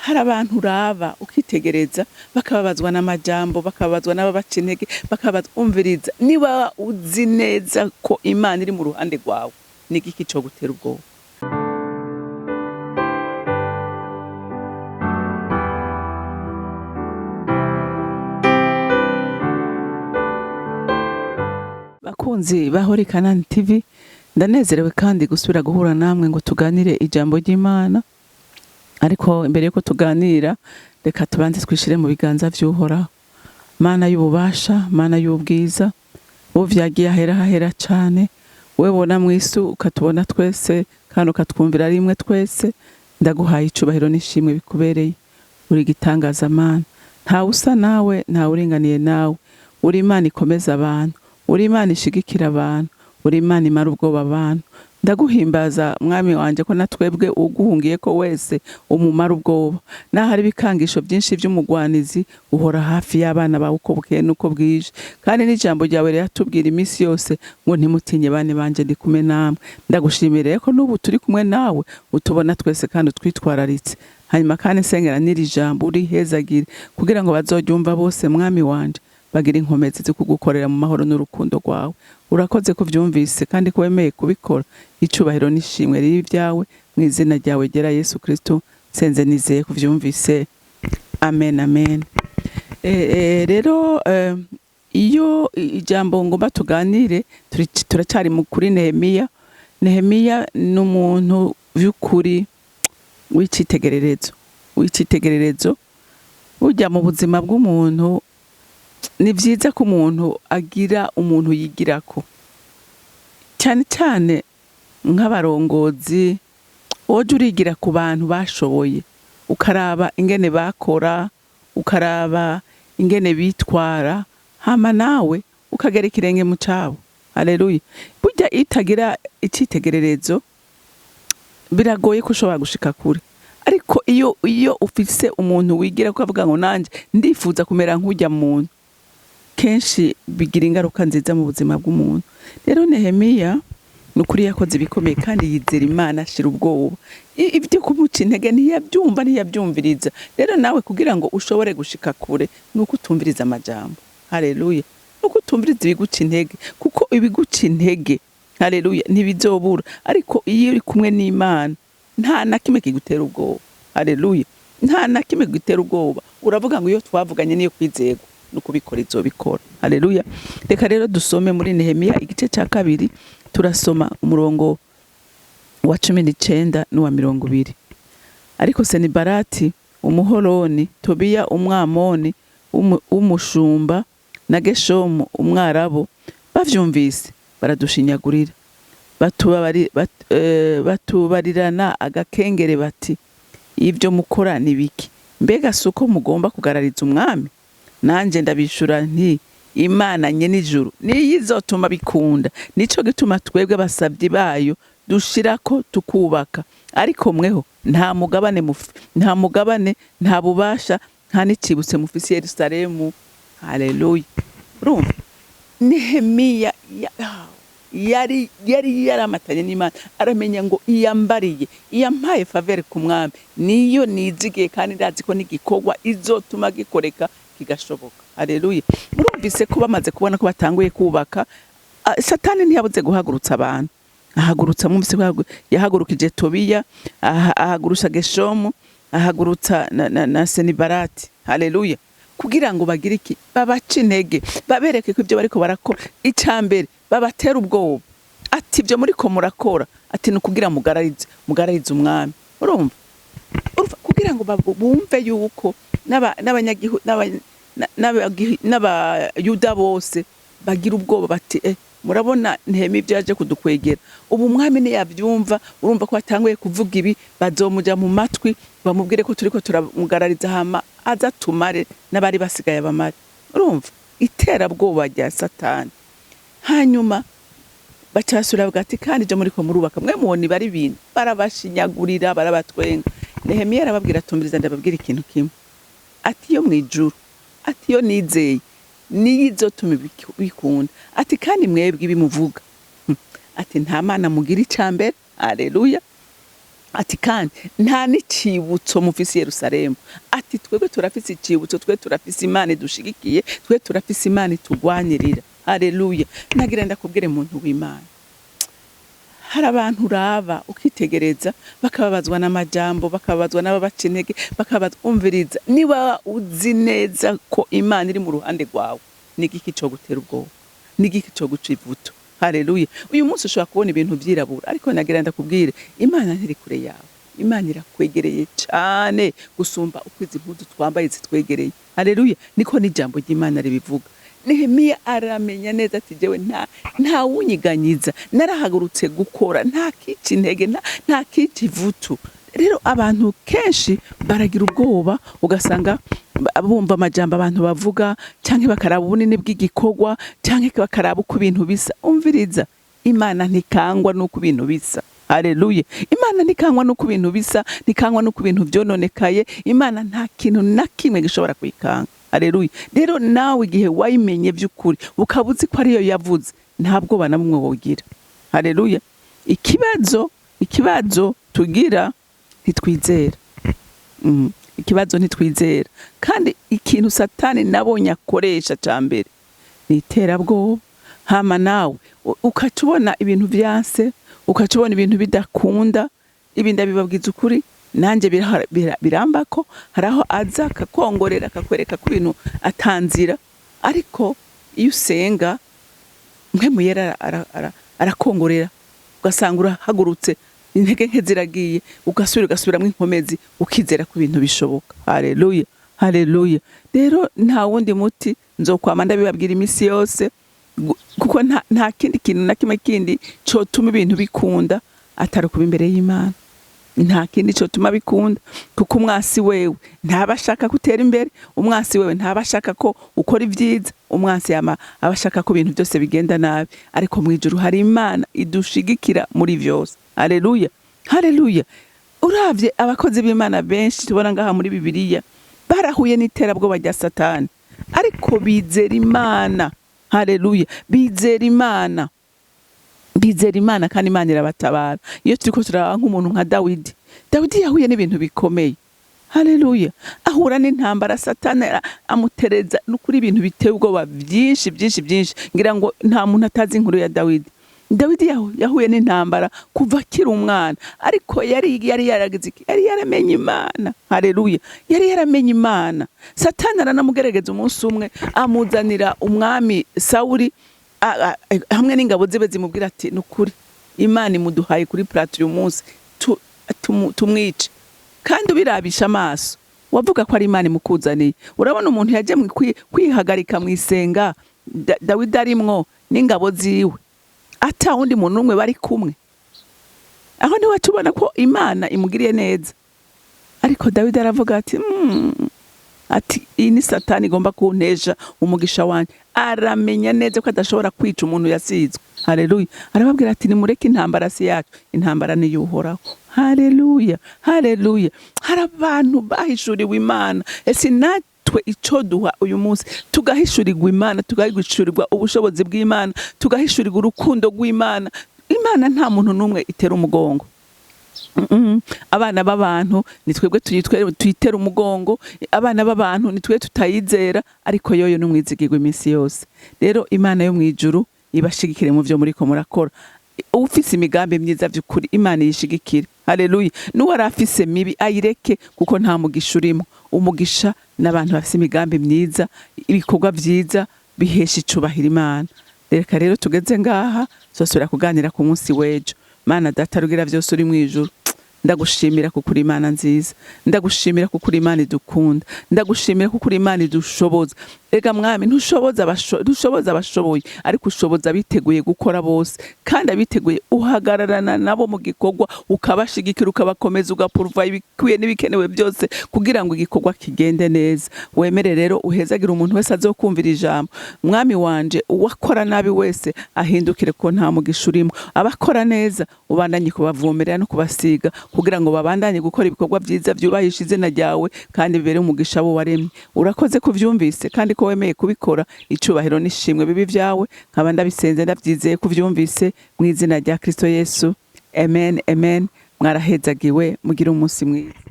hari abantu uraba ukitegereza bakababazwa n'amajambo, bakababazwa n'ababaca intege, umviriza niba uzi neza ko Imana iri mu ruhande rwawe, ni igiki cyo gutera ubwoba? Bakunzi bahori CANAAN TV, ndanezerewe kandi gusubira guhura namwe ngo tuganire ijambo ry'Imana. Ariko imbere yuko tuganira, reka tubanze twishire mu biganza vy'Uhoraho. Mana y'ububasha, Mana y'ubwiza, uvyagiye ahera cane, wewe bona mwisu ukatubona twese kandi ukatwumvira rimwe twese, ndaguhaye icubahiro n'ishimwe bikubereye. Uri gitangaza Mana, nta usa nawe, nta uringaniye nawe. Uri Imana ikomeza abantu, uri Imana ishigikira abantu, uri Imana imara ubwoba abantu. Ndaguhimbaza mwami wanje ko natwebwe uguhungiye ko wese umumara ubwoba. Nahari bikangisho byinshi by'umugwanizi, uhora hafi y'abana bawe uko bukeye nuko bwije. Kandi n'ijambo ryawe riratubwira iminsi yose ngo ntimutinye bane banje ndi kumwe namwe. Ndagushimire ko n'ubu turi kumwe nawe, utubona twese kandi utwitwararitse. Hanyuma kandi nsengera n'iri jambo urihezagire kugira ngo bazoryumva bose mwami wanje, bagira inkomezi zo kugukorera mu mahoro n'urukundo rwawe. Urakoze kuvyumvise kandi ko wemeye kubikora. Icubahiro n'ishimwe riri byawe mu izina ryawe ryera Yesu Kristo, senze nizeye kuvyumvise. Amen, amen. Rero iyo ijambo ngomba tuganire, turacari mu kuri Nehemiya. Nehemiya n'umuntu vy'ukuri w'icitegererezo. Burya mu buzima bw'umuntu ni vyiza ko umuntu agira umuntu yigirako, cyane cyane nk'abarongozi. Woje urigira ku bantu bashoboye, ukaraba ingene bakora, ukaraba ingene bitwara, hama nawe ukagera ikirenge mu cabo. Haleluya. Burya itagira icitegererezo biragoye ko ushobora gushika kure. Ariko iyo ufise umuntu wigira ko avuga ngo nanje ndifuza kumera nk'ujya muntu, kenshi bigira ingaruka nziza mu buzima bw'umuntu. Rero Nehemiya nukuri yakoze ibikomeye kandi yizera Imana ashira ubwoba. Ibyo kumuca intege ntiyabyumviriza. Rero nawe kugira ngo ushobore gushika kure nuko utumviriza amajambo. Haleluya. Nuko utumviriza ibiguca intege, kuko ibiguca intege, haleluya, ntibizobura. Ariko iyo uri kumwe n'Imana, nta na kimwe kigutera ubwoba. Haleluya. Nta na kimwe kigutera ubwoba. Uravuga ngo iyo twavuganye niyo kwizego nukubikora izobikora. Haleluya. Reka rero dusome muri Nehemiya igice cya 2, turasoma umurongo wa 19 n'uwa 20. Ariko Senibarati umuholoni, Tobiya umwamoni umushumba na Geshomu umwarabo bavyumvise baradushinyagurira, batubarirana agakengere bati, ibyo mukora ni biki? Mbega suko mugomba kugarariza umwami? Nanje ndabishura nti, Imana nye n'ijuru niyo izotuma bikunda. Nico gituma twebwe basabyi bayo dushirako tukubaka. Ariko mweho nta mugabane, nta bubasha, nta n'icibutse mufisi Yerusalemu. Haleluya. Urumva Nehemiya yari yaramatanye n'Imana, aramenya ngo iyambariye, iyampaye favere ku mwami, niyo nizigiye kandi ndazi ko n'igikorwa izotuma gikoreka kigashoboka. Haleluya. Murumvise ko bamaze kubona ko batanguye kubaka, Satani ntiyabuze guhagurutsa abantu. Ahagurutsa mumvise yahagurukije Tobiya, ahagurusha Geshomu, ahagurutsa na Senibarati. Haleluya. Kugira ngo bagire iki? Babaca intege, babereke ko ibyo bariko barakora. Icambere babatera ubwoba, ati ibyo muri ko murakora, ati nukugira mugararize umwami. Urumva kugira ngo bumve yuko n'abayuda bose bagira ubwoba bati murabona Nehemiya ibyo yaje kudukwegera. Ubu umwami ntiyabyumva, urumva ko atanguye kuvuga ibi, bazomuja mu matwi bamubwire ko turiko turamugarariza, hama azatumare n'abari basigaye abamare. Urumva iterabwoba rya Satani. Hanyuma bacasura bagati kandi je muri ko murubaka, mwe mubona bari bintu barabashinyagurira, barabatwenga. Nehemiya arababwira atumbiriza, ndababwira ikintu kimwe, ati yo mwijuru, ati yo nizeye nizotuma bikunda, ati kandi mwebwe ibimuvuga, ati nta mana mugira icambere. Haleluya. ati kandi nta n'icibutso mufise Yerusalemu, ati twebwe turafise icibutso, twe turafise Imana idushigikiye, twe turafise Imana itugwanirira. Haleluya. Nagira ndakubwire muntu w'Imana, hari abantu uraba ukitegereza bakababazwa n'amajambo, bakababazwa n'ababaca intege, bakababazwa. Umviriza, niba uzi neza ko Imana iri mu ruhande rwawe, n'igiki cyo gutera ubwoba, n'igiki cyo guca ivuto. Haleluya. Uyu munsi ushobora kubona ibintu vyirabura, ariko nagira ndakubwire Imana ntiri kure yawe. Imana irakwegereye cyane gusumba uko izi mpuzu twambaye zitwegereye. Haleluya. Niko n'ijambo ry'Imana ribivuga. Nehemiya aramenya neza ati jewe nta wunyiganyiza, narahagurutse gukora, nta kici intege, nta kici ivutu. Rero abantu kenshi baragira ubwoba, ugasanga bumva amajambo abantu bavuga, canke bakaraba ubunini bw'igikorwa, canke bakaraba uko ibintu bisa. Umviriza, Imana ntikangwa nuko ibintu bisa. Haleluya. Imana ntikangwa nuko ibintu bisa, ntikangwa nuko ibintu vyononekaye. Imana nta kintu na kimwe gishobora kuyikanga. Haleluya. Rero nawe igihe wayimenye by'ukuri ukabuzi ko ariyo yavuze, ntabwo bana bumwe wogira. Haleluya. Ikibazo tugira ntitwizera. Ikibazo ntitwizera. Kandi ikintu Satani nabonye akoresha cyambere ni iterabwoba. Hama nawe ukacubona ibintu vyanse, ukacubona ibintu bidakunda, ibinda bibabwiza ukuri. Nanje birambako haraho aza kakongorera kakwereka ko ibintu atanzira, ariko iyo usenga mpemu yera arakongorera, ugasanga urahagurutse, intege nke ziragiye, ugasubiramo inkomezi, ukizera ko ibintu bishoboka. Haleluya. Haleluya. Rero nta wundi muti nzokwama ndabibabwira imisi yose, kuko nta kindi kintu na kimwe kindi cotuma ibintu bikunda atari kuba imbere y'Imana. Nta kindi cyo tuma bikunda, kuko umwasi wewe ntabashaka kutera imbere, umwasi wewe ntabashaka ko ukora ivyiza, umwasi abashaka ko ibintu byose bigenda nabi. Ariko mwijuru hari Imana idushigikira muri vyose. Haleluya. Haleluya. Uravye abakozi b'Imana benshi tubona ngaha muri Bibiliya barahuye n'iterabwoba rya Satani, ariko bizera Imana. Haleluya. Bizera Imana. Bizera Imana kandi Imana irabatabara. Iyo turiko turaba nk'umuntu nka Dawidi yahuye n'ibintu bikomeye. Haleluya. Ahura n'intambara, Satani amutereza n'ukuri ibintu biteye ubwoba byinshi. Ngira ngo nta muntu atazi inkuru ya Dawidi. Yahuye n'intambara kuva akiri umwana, ariko yari yaragize iki? Yari yaramenye Imana. Haleluya. Yari yaramenye Imana. Satani aranamugerageza umunsi umwe, amuzanira umwami Sawuli hamwe n'ingabo zibe zimubwira ati nukuri Imana imuduhaye kuri plateau uyu munsi tumwice. Kandi ubirabisha amaso wavuga ko ari Imana imukuzaniye. Urabona umuntu yaje mu kwihagarika mu isenga, Dawidi arimwo n'ingabo ziwe, ata wundi muntu umwe bari kumwe. Aho niwe tubona ko Imana imugiriye neza. Ariko Dawidi aravuga ati iyi ni Satani igomba kuntesha umugisha wanje. Aramenya neza ko adashobora kwica umuntu yasizwe. Haleluya. Arababwira ati nimureke intambara si yacu, intambara ni y'Uhoraho. Haleluya. Haleluya. Hari abantu bahishuriwe Imana. Ese natwe ico duha uyu munsi tugahishurirwa Imana, tugahishurirwa ubushobozi bw'Imana, tugahishurirwa urukundo rw'Imana. Imana nta muntu numwe itera umugongo. Abana b'abantu ni twebwe tuyitera umugongo, abana b'abantu ni twe tutayizera, ariko yoyo n'umwizigirwa iminsi yose. Rero Imana yo mwijuru ibashigikire mu byo muriko murakora. Ufise imigambi myiza by'ukuri Imana yishigikire. Haleluya. N'uwari afise mibi ayireke, kuko nta mugisha urimo. Umugisha n'abantu bafise imigambi myiza, ibikorwa vyiza bihesha icubahiro Imana. Reka rero tugeze ngaha, sosubira kuganira ku munsi w'ejo. Mana data rugira vyose uri mwijuru, ndagushimira kuko uri Imana nziza, ndagushimira kuko uri Imana idukunda, ndagushimira kuko uri Imana idushoboza. Ega mwami ntushoboza abashoboye, ariko ushoboza abiteguye gukora bose, kandi abiteguye uhagararana nabo mu gikorwa, ukabashigikira, ukabakomeza, ugapurva ibikwiye n'ibikenewe byose kugira ngo igikorwa kigende neza. Wemere rero uhezagira umuntu wese azokumvira ijambo. Mwami wanje, uwakora nabi wese ahindukire ko nta mugisha urimo, abakora neza ubandanye kubavomerera no kubasiga, kugira ngo babandanye gukora ibikorwa byiza byubahisha izina ryawe kandi bibere umugisha abo waremye. Urakoze kuvyumvise kandi ko wemeye kubikora. Icubahiro n'ishimwe bibi vyawe, nkaba ndabisenze ndavyizeye kuvyumvise mu izina rya Kristo Yesu. Amen. Amen. mwarahezagiwe, mugire umunsi mwiza.